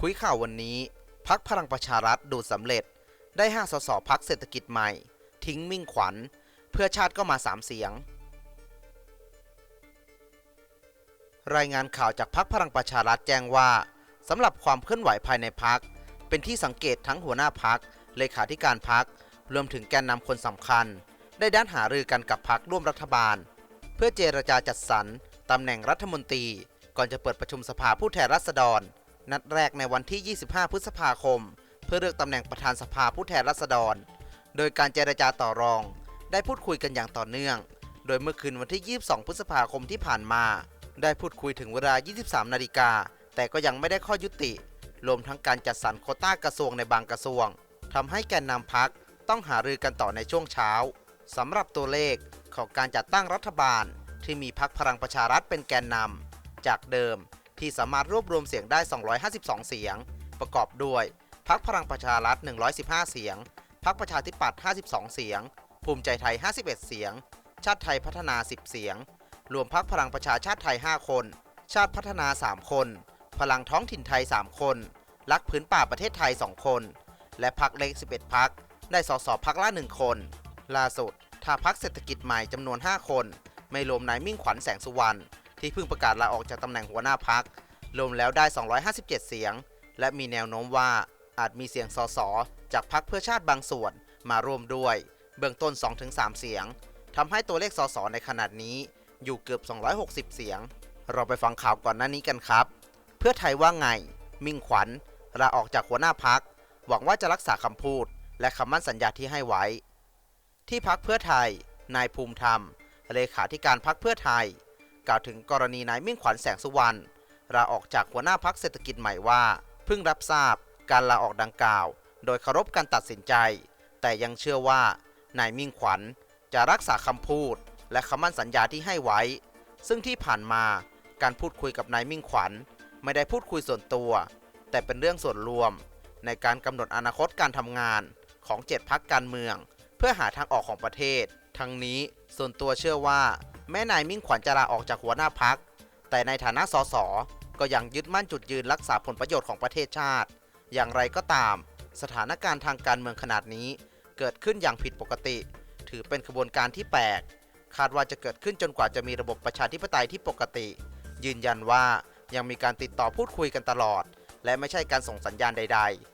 คุยข่าววันนี้พรรคพลังประชารัฐดูสำเร็จได้5 สสพรรคเศรษฐกิจใหม่ทิ้งมิ่งขวัญเพื่อชาติก็มา3 เสียงรายงานข่าวจากพรรคพลังประชารัฐแจ้งว่าสำหรับความเคลื่อนไหวภายในพรรคเป็นที่สังเกตทั้งหัวหน้าพรรคเลขาธิการพรรครวมถึงแกนนำคนสำคัญได้ด้านหารือกันกับพรรคร่วมรัฐบาลเพื่อเจรจาจัดสรรตำแหน่งรัฐมนตรีก่อนจะเปิดประชุมสภาผู้แทนราษฎรนัดแรกในวันที่ 25 พฤษภาคมเพื่อเลือกตำแหน่งประธานสภาผู้แทนราษฎรโดยการเจรจาต่อรองได้พูดคุยกันอย่างต่อเนื่องโดยเมื่อคืนวันที่ 22 พฤษภาคมที่ผ่านมาได้พูดคุยถึงเวลา 23 นาฬิกาแต่ก็ยังไม่ได้ข้อยุติรวมทั้งการจัดสรรโควต้ากระทรวงในบางกระทรวงทำให้แกนนำพรรคต้องหารือกันต่อในช่วงเช้าสำหรับตัวเลขของการจัดตั้งรัฐบาลที่มีพรรคพลังประชารัฐเป็นแกนนำจากเดิมที่สามารถรวบรวมเสียงได้ 252 เสียงประกอบด้วยพรรคพลังประชารัฐ 115 เสียงพรรคประชาธิปัตย์ 52 เสียงภูมิใจไทย 51 เสียงชาติไทยพัฒนา 10 เสียงรวมพรรคพลังประชาชาติไทย 5 คนชาติพัฒนา 3 คนพลังท้องถิ่นไทย 3 คนรักผืนป่าประเทศไทย 2 คนและพรรคเล็ก 11 พรรคได้สสพรรคละ 1 คนล่าสุดถ้าพรรคเศรษฐกิจใหม่จำนวน 5 คนไม่รวมนายมิ่งขวัญแสงสุวรรณที่เพิ่งประกาศลาออกจากตำแหน่งหัวหน้าพรรครวมแล้วได้ 257 เสียงและมีแนวโน้มว่าอาจมีเสียงสสจากพรรคเพื่อชาติบางส่วนมาร่วมด้วยเบื้องต้น 2-3 เสียงทำให้ตัวเลขสสในขนาดนี้อยู่เกือบ 260 เสียงเราไปฟังข่าวก่อนหน้านี้กันครับเพื่อไทยว่าไงมิ่งขวัญลาออกจากหัวหน้าพรรคหวังว่าจะรักษาคำพูดและคำมั่นสัญญาที่ให้ไว้ที่พรรคเพื่อไทยนายภูมิธรรมเลขาธิการพรรคเพื่อไทยกล่าวถึงกรณีนายมิ่งขวัญแสงสุวรรณลาออกจากหัวหน้าพรรคเศรษฐกิจใหม่ว่าเพิ่งรับทราบการลาออกดังกล่าวโดยเคารพการตัดสินใจแต่ยังเชื่อว่านายมิ่งขวัญจะรักษาคำพูดและคำมั่นสัญญาที่ให้ไว้ซึ่งที่ผ่านมาการพูดคุยกับนายมิ่งขวัญไม่ได้พูดคุยส่วนตัวแต่เป็นเรื่องส่วนรวมในการกำหนดอนาคตการทำงานของ7 พรรคการเมืองเพื่อหาทางออกของประเทศทั้งนี้ส่วนตัวเชื่อว่าแม้นายมิ่งขวัญจะลาออกจากหัวหน้าพรรคแต่ในฐานะสสก็ยังยึดมั่นจุดยืนรักษาผลประโยชน์ของประเทศชาติอย่างไรก็ตามสถานการณ์ทางการเมืองขนาดนี้เกิดขึ้นอย่างผิดปกติถือเป็นขบวนการที่แปลกคาดว่าจะเกิดขึ้นจนกว่าจะมีระบบประชาธิปไตยที่ปกติยืนยันว่ายังมีการติดต่อพูดคุยกันตลอดและไม่ใช่การส่งสัญญาณใดๆ